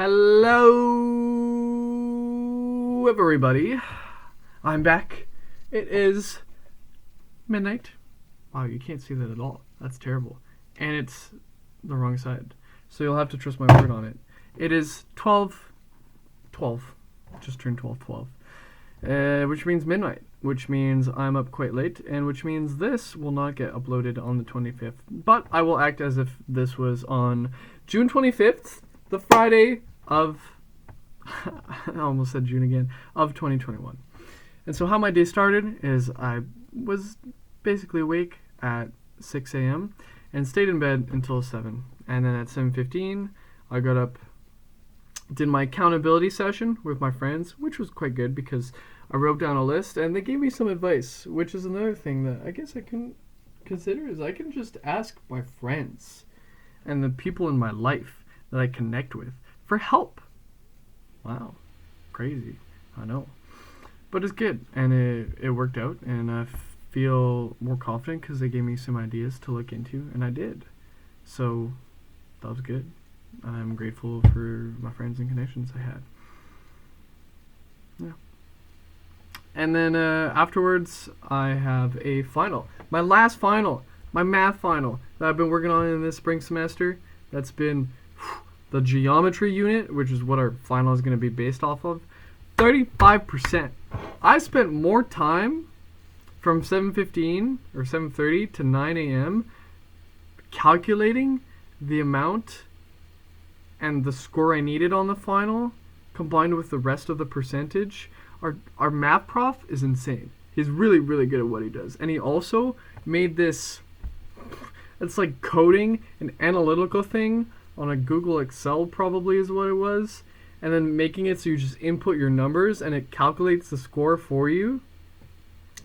Hello, everybody. I'm back. It is midnight. Wow, you can't see that at all. That's terrible. And it's the wrong side. So you'll have to trust my word on it. It is 12. Just turned 12. Which means midnight. Which means I'm up quite late. And which means this will not get uploaded on the 25th. But I will act as if this was on June 25th. The Friday of, I almost said June again, of 2021. And so how my day started is I was basically awake at 6 a.m. and stayed in bed until 7. And then at 7:15, I got up, did my accountability session with my friends, which was quite good because I wrote down a list and they gave me some advice, which is another thing that I guess I can consider is I can just ask my friends and the people in my life that I connect with for help. Wow, crazy, I know, but it's good, and it worked out, and I feel more confident because they gave me some ideas to look into, and I did. So that was good. I'm grateful for my friends and connections I had. Yeah. And then afterwards, I have a final, my last final, my math final that I've been working on in this spring semester. That's been the geometry unit, which is what our final is going to be based off of. 35%. I spent more time from 7:15 or 7:30 to 9 a.m. calculating the amount and the score I needed on the final combined with the rest of the percentage. Our math prof is insane. He's really, really good at what he does. And he also made this, it's like coding an analytical thing on a Google Excel, probably is what it was, and then making it so you just input your numbers and it calculates the score for you.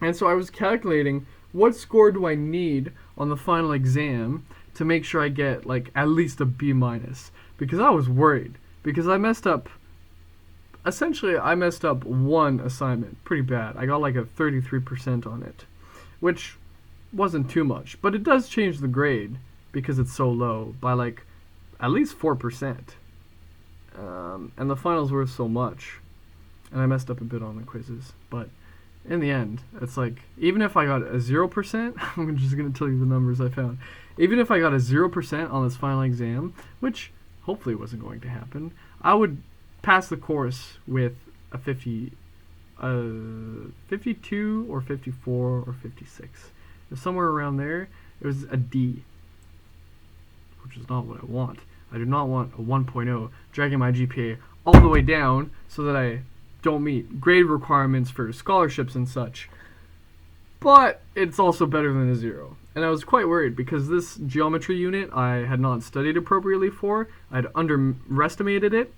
And so I was calculating what score do I need on the final exam to make sure I get like at least a B minus, because I was worried because I messed up. Essentially, I messed up one assignment pretty bad. I got like a 33% on it, which wasn't too much, but it does change the grade because it's so low by like at least 4%. And the finals were so much. And I messed up a bit on the quizzes. But in the end, it's like, even if I got a 0%, I'm just going to tell you the numbers I found. Even if I got a 0% on this final exam, which hopefully wasn't going to happen, I would pass the course with a 52 or 54 or 56. If somewhere around there, it was a D, which is not what I want. I do not want a 1.0 dragging my GPA all the way down so that I don't meet grade requirements for scholarships and such. But it's also better than a 0. And I was quite worried because this geometry unit I had not studied appropriately for. I had underestimated it.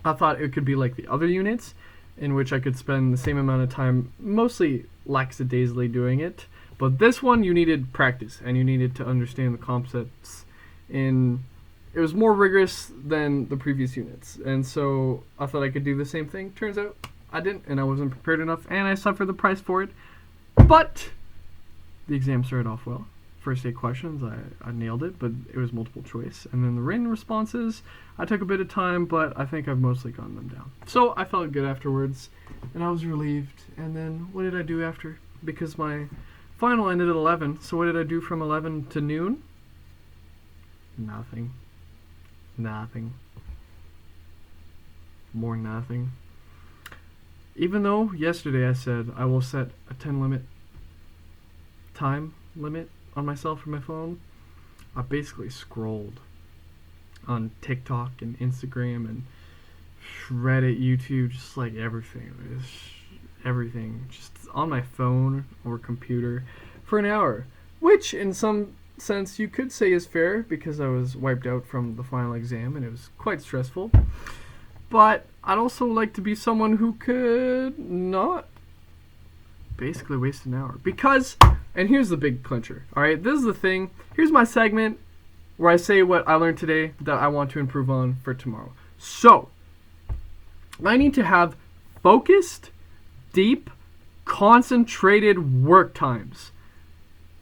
I thought it could be like the other units in which I could spend the same amount of time mostly lackadaisically doing it. But this one, you needed practice, and you needed to understand the concepts in... It was more rigorous than the previous units, and so I thought I could do the same thing. Turns out I didn't, and I wasn't prepared enough, and I suffered the price for it. But the exam started off well. First 8 questions, I nailed it, but it was multiple choice. And then the written responses, I took a bit of time, but I think I've mostly gotten them down. So I felt good afterwards, and I was relieved. And then what did I do after? Because my final ended at 11, so what did I do from 11 to noon? Nothing. More nothing. Even though yesterday I said I will set a time limit on myself for my phone, I basically scrolled on TikTok and Instagram and Reddit, YouTube, just like everything, just on my phone or computer for an hour, which in some sense you could say is fair because I was wiped out from the final exam and it was quite stressful. But I'd also like to be someone who could not basically waste an hour. Because, and here's the big clincher, alright? This is the thing. Here's my segment where I say what I learned today that I want to improve on for tomorrow. So, I need to have focused, deep, concentrated work times.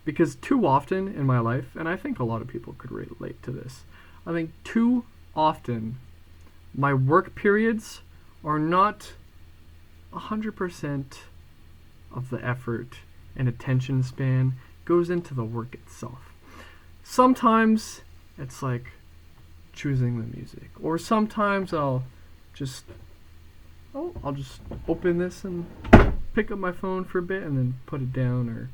Because too often in my life, and I think a lot of people could relate to this, I think too often my work periods are not 100% of the effort and attention span goes into the work itself. Sometimes it's like choosing the music, or sometimes I'll just open this and pick up my phone for a bit and then put it down, or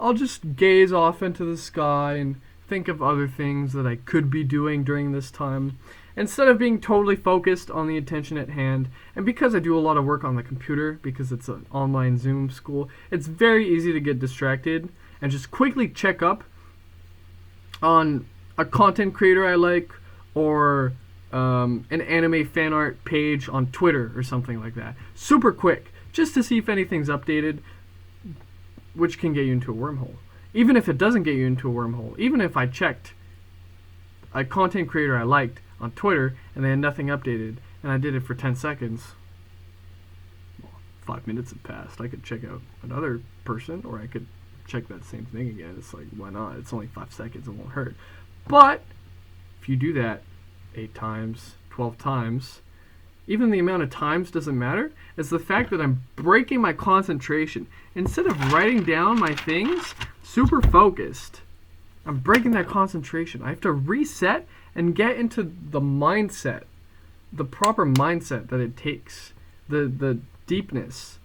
I'll just gaze off into the sky and think of other things that I could be doing during this time instead of being totally focused on the attention at hand. And because I do a lot of work on the computer, because it's an online Zoom school, it's very easy to get distracted and just quickly check up on a content creator I like, or an anime fan art page on Twitter or something like that. Super quick, just to see if anything's updated, which can get you into a wormhole. Even if it doesn't get you into a wormhole, even if I checked a content creator I liked on Twitter and they had nothing updated, and I did it for 10 seconds, well, 5 minutes have passed. I could check out another person, or I could check that same thing again. It's like, why not? It's only 5 seconds, it won't hurt. But if you do that 8 times, 12 times, even the amount of times doesn't matter. It's the fact that I'm breaking my concentration. Instead of writing down my things, super focused, I'm breaking that concentration. I have to reset and get into the mindset, the proper mindset that it takes. The deepness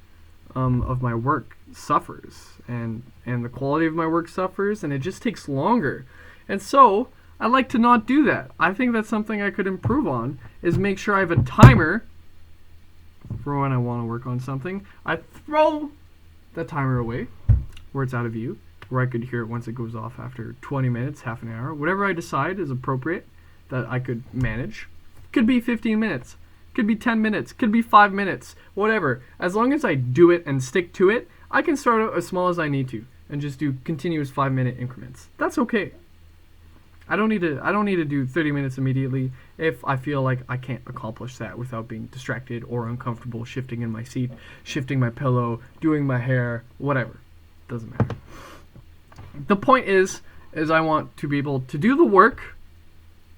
of my work suffers, and the quality of my work suffers, and it just takes longer. And so I like to not do that. I think that's something I could improve on, is make sure I have a timer for when I want to work on something. I throw that timer away where it's out of view, where I could hear it once it goes off after 20 minutes, half an hour, whatever I decide is appropriate that I could manage. Could be 15 minutes, could be 10 minutes, could be 5 minutes, whatever. As long as I do it and stick to it, I can start out as small as I need to and just do continuous 5-minute increments. That's okay. I don't need to do 30 minutes immediately if I feel like I can't accomplish that without being distracted or uncomfortable, shifting in my seat, shifting my pillow, doing my hair, whatever. Doesn't matter. The point is I want to be able to do the work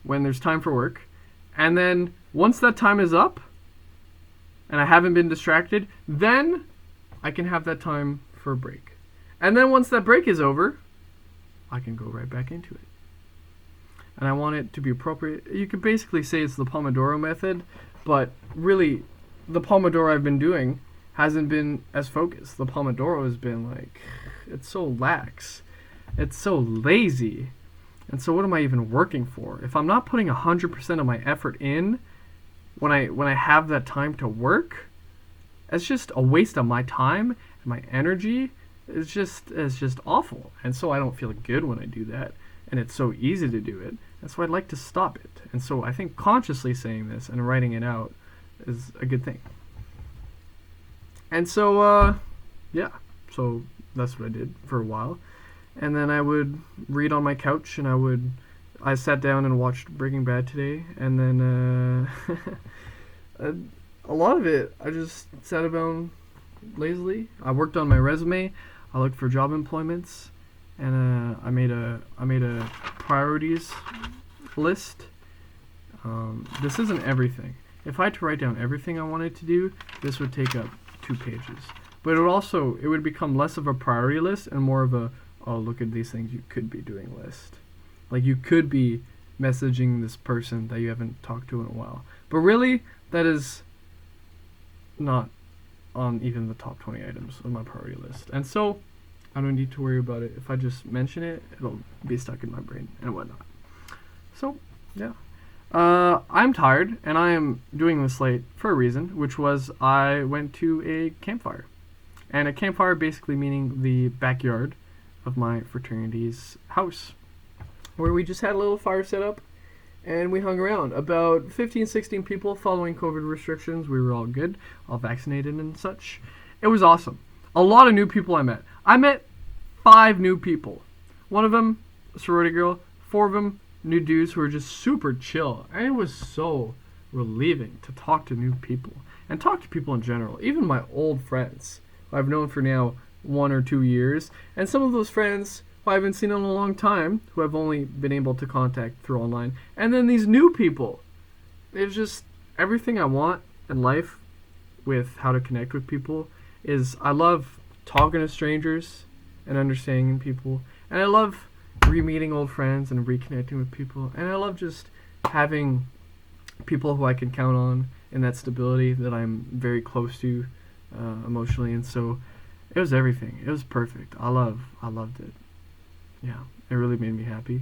when there's time for work, and then once that time is up and I haven't been distracted, then I can have that time for a break. And then once that break is over, I can go right back into it. And I want it to be appropriate. You could basically say it's the Pomodoro method, but really, the Pomodoro I've been doing hasn't been as focused. The Pomodoro has been like, it's so lax. It's so lazy. And so what am I even working for? If I'm not putting 100% of my effort in when I have that time to work, it's just a waste of my time and my energy. It's just awful. And so I don't feel good when I do that. And it's so easy to do it. And so I'd like to stop it. And so I think consciously saying this and writing it out is a good thing. And so, yeah. So that's what I did for a while. And then I would read on my couch, and I sat down and watched Breaking Bad today. And then a lot of it, I just sat about lazily. I worked on my resume. I looked for job employments. And I made a priorities list. This isn't everything. If I had to write down everything I wanted to do, this would take up 2 pages. But it would become less of a priority list and more of a, oh, look at these things you could be doing list. Like, you could be messaging this person that you haven't talked to in a while. But really, that is not on even the top 20 items of my priority list. And so I don't need to worry about it. If I just mention it, it'll be stuck in my brain and whatnot. So, yeah. I'm tired, and I am doing this late for a reason, which was I went to a campfire. And a campfire basically meaning the backyard of my fraternity's house, where we just had a little fire set up, and we hung around. About 15, 16 people following COVID restrictions. We were all good, all vaccinated and such. It was awesome. A lot of new people I met. I met 5 new people. One of them, a sorority girl. 4 of them, new dudes who were just super chill. And it was so relieving to talk to new people. And talk to people in general. Even my old friends, who I've known for now 1 or 2 years. And some of those friends who I haven't seen in a long time, who I've only been able to contact through online. And then these new people. It's just, everything I want in life with how to connect with people is I love talking to strangers and understanding people, and I love re-meeting old friends and reconnecting with people, and I love just having people who I can count on and that stability that I'm very close to emotionally. And so it was everything. It was perfect. I loved it. Yeah, it really made me happy.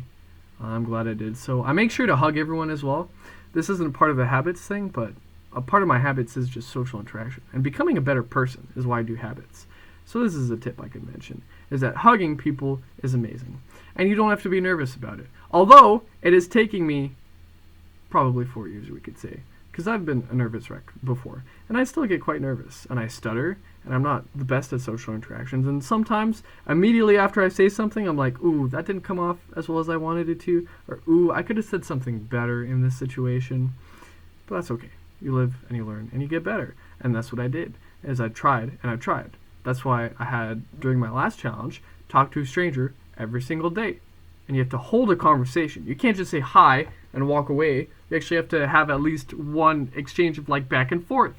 I'm glad I did. So I make sure to hug everyone as well. This isn't part of the habits thing, but a part of my habits is just social interaction. And becoming a better person is why I do habits. So this is a tip I could mention, is that hugging people is amazing. And you don't have to be nervous about it. Although, it is taking me probably 4 years, we could say. Because I've been a nervous wreck before. And I still get quite nervous. And I stutter. And I'm not the best at social interactions. And sometimes, immediately after I say something, I'm like, ooh, that didn't come off as well as I wanted it to. Or, ooh, I could have said something better in this situation. But that's okay. You live and you learn and you get better. And that's what I did. Is I tried and I tried. That's why I had, during my last challenge, talked to a stranger every single day. And you have to hold a conversation. You can't just say hi and walk away. You actually have to have at least one exchange of like back and forth.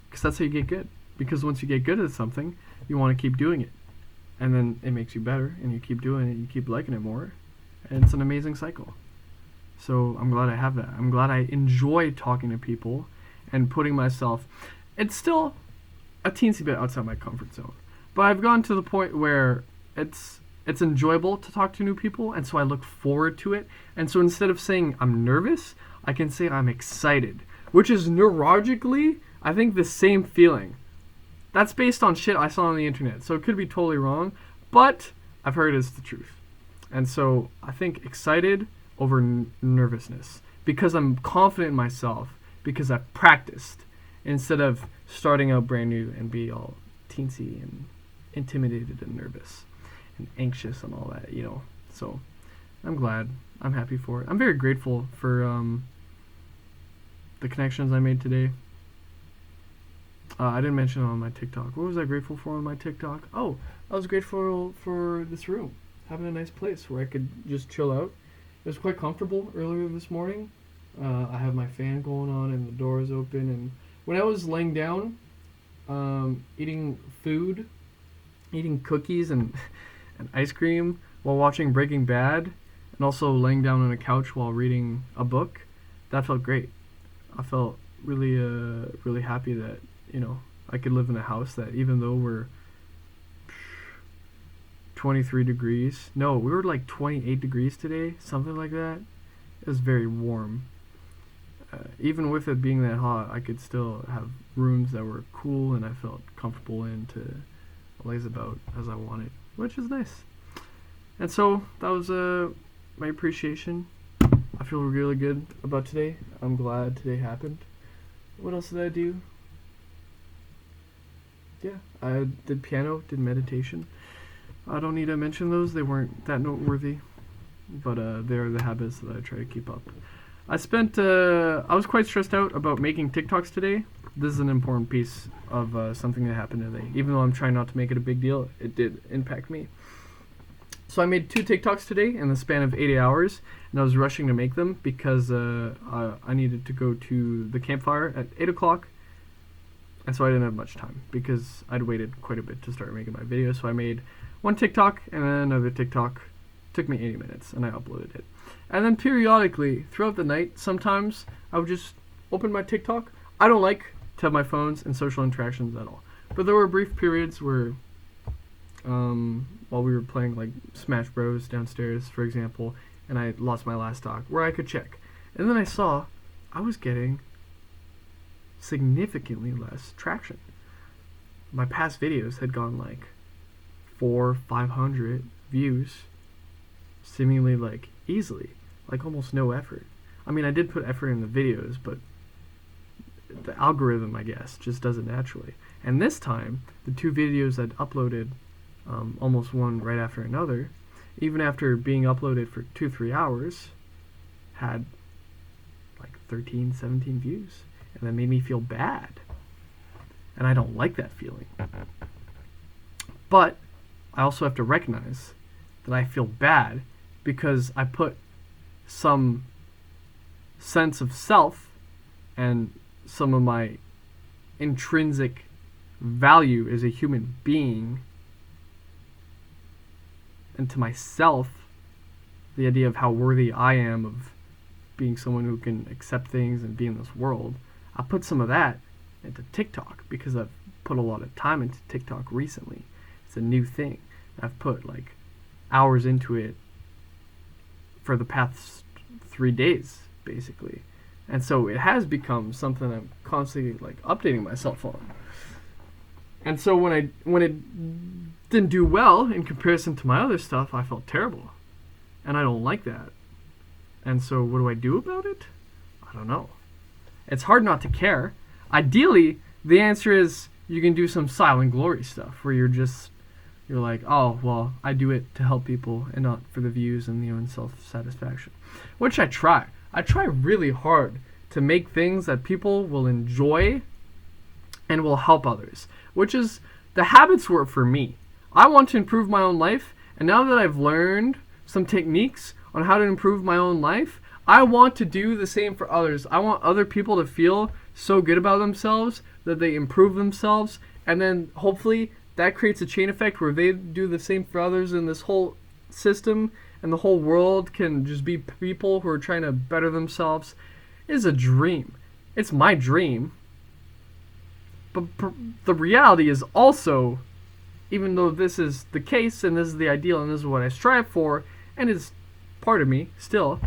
Because that's how you get good. Because once you get good at something, you want to keep doing it. And then it makes you better, and you keep doing it, you keep liking it more. And it's an amazing cycle. So I'm glad I have that. I'm glad I enjoy talking to people and putting myself... It's still a teensy bit outside my comfort zone. But I've gone to the point where it's enjoyable to talk to new people, and so I look forward to it. And so instead of saying I'm nervous, I can say I'm excited, which is neurologically, I think, the same feeling. That's based on shit I saw on the internet, so it could be totally wrong, but I've heard it's the truth. And so I think excited over nervousness, because I'm confident in myself, because I've practiced, instead of starting out brand new and be all teensy and intimidated and nervous and anxious and all that, you know. So I'm glad. I'm happy for it. I'm very grateful for the connections I made today. I didn't mention it on my TikTok. What was I grateful for on my TikTok? Oh, I was grateful for this room. Having a nice place where I could just chill out. It was quite comfortable earlier this morning. I have my fan going on and the door is open. And when I was laying down, eating food, eating cookies and ice cream while watching Breaking Bad, and also laying down on a couch while reading a book, that felt great. I felt really, really happy that, you know, I could live in a house that, even though we're 23 degrees, no, we were like 28 degrees today, something like that. It was very warm. Even with it being that hot, I could still have rooms that were cool and I felt comfortable in to laze about as I wanted, which is nice. And so that was my appreciation. I feel really good about today. I'm glad today happened. What else did I do? Yeah, I did piano, did meditation. I don't need to mention those. They weren't that noteworthy, but they're the habits that I try to keep up. I was quite stressed out about making TikToks today. This is an important piece of something that happened today. Even though I'm trying not to make it a big deal, it did impact me. So I made 2 TikToks today in the span of 8 hours, and I was rushing to make them because I needed to go to the campfire at 8 o'clock, and so I didn't have much time because I'd waited quite a bit to start making my video. So I made 1 TikTok and then another TikTok. It took me 80 minutes, and I uploaded it. And then periodically, throughout the night, sometimes I would just open my TikTok. I don't like to have my phones and social interactions at all. But there were brief periods where, while we were playing like Smash Bros downstairs, for example, and I lost my last stock, where I could check. And then I saw I was getting significantly less traction. My past videos had gone like 400-500 views, seemingly like easily, like almost no effort. I mean, I did put effort in the videos, but the algorithm, I guess, just does it naturally. And this time, the 2 videos I'd uploaded, almost one right after another, even after being uploaded for 2-3 hours, had like 13-17 views. And that made me feel bad. And I don't like that feeling. But I also have to recognize that I feel bad because I put some sense of self and some of my intrinsic value as a human being, and to myself, the idea of how worthy I am of being someone who can accept things and be in this world, I put some of that into TikTok because I've put a lot of time into TikTok recently. It's a new thing. I've put like hours into it for the past 3 days, basically. And so it has become something I'm constantly like updating myself on. And so when it didn't do well in comparison to my other stuff, I felt terrible. And I don't like that. And so what do I do about it? I don't know. It's hard not to care. Ideally, the answer is you can do some silent glory stuff where you're like, oh, well, I do it to help people and not for the views and the own self-satisfaction. Which I try. I try really hard to make things that people will enjoy and will help others. Which is, the habits work for me. I want to improve my own life, and now that I've learned some techniques on how to improve my own life, I want to do the same for others. I want other people to feel so good about themselves that they improve themselves, and then hopefully that creates a chain effect where they do the same for others, and this whole system and the whole world can just be people who are trying to better themselves. It is a dream. It's my dream. But the reality is also, even though this is the case and this is the ideal and this is what I strive for, and it's part of me still,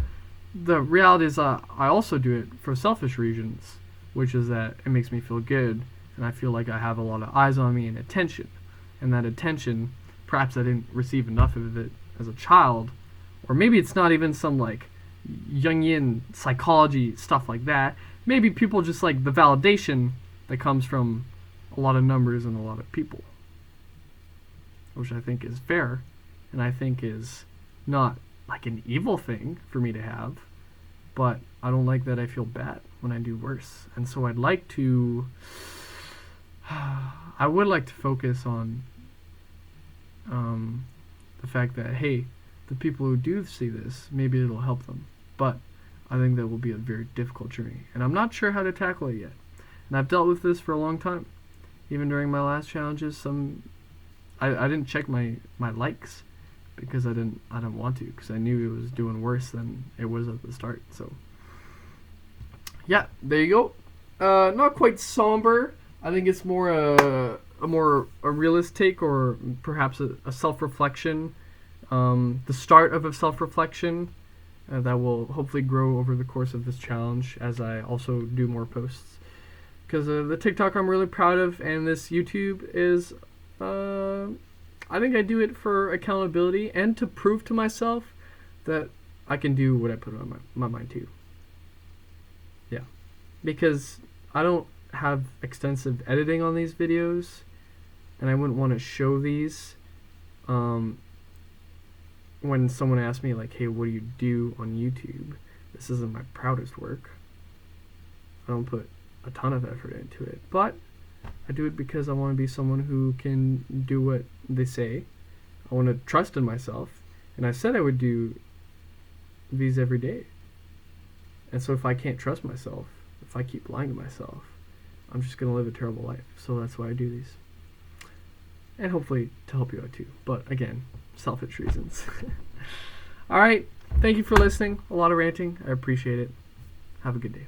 the reality is I also do it for selfish reasons, which is that it makes me feel good and I feel like I have a lot of eyes on me and attention. And that attention, perhaps I didn't receive enough of it as a child, or maybe it's not even some like Jungian psychology stuff like that. Maybe people just like the validation that comes from a lot of numbers and a lot of people, which I think is fair, and I think is not like an evil thing for me to have, but I don't like that I feel bad when I do worse. And so I would like to focus on the fact that, hey, the people who do see this, maybe it'll help them, but I think that will be a very difficult journey, and I'm not sure how to tackle it yet. And I've dealt with this for a long time. Even during my last challenges, I didn't check my likes because I didn't want to, because I knew it was doing worse than it was at the start. So yeah, there you go. Not quite somber. I think it's more a realist take, or perhaps a self-reflection. The start of a self-reflection that will hopefully grow over the course of this challenge as I also do more posts. Because the TikTok I'm really proud of, and this YouTube is, I think I do it for accountability and to prove to myself that I can do what I put on my mind to. Yeah. Because I don't have extensive editing on these videos, and I wouldn't want to show these when someone asks me like, hey, what do you do on YouTube? This isn't my proudest work. I don't put a ton of effort into it, but I do it because I want to be someone who can do what they say. I want to trust in myself, and I said I would do these every day. And so if I can't trust myself, if I keep lying to myself, I'm just going to live a terrible life. So that's why I do these. And hopefully to help you out too. But again, selfish reasons. Alright, thank you for listening. A lot of ranting. I appreciate it. Have a good day.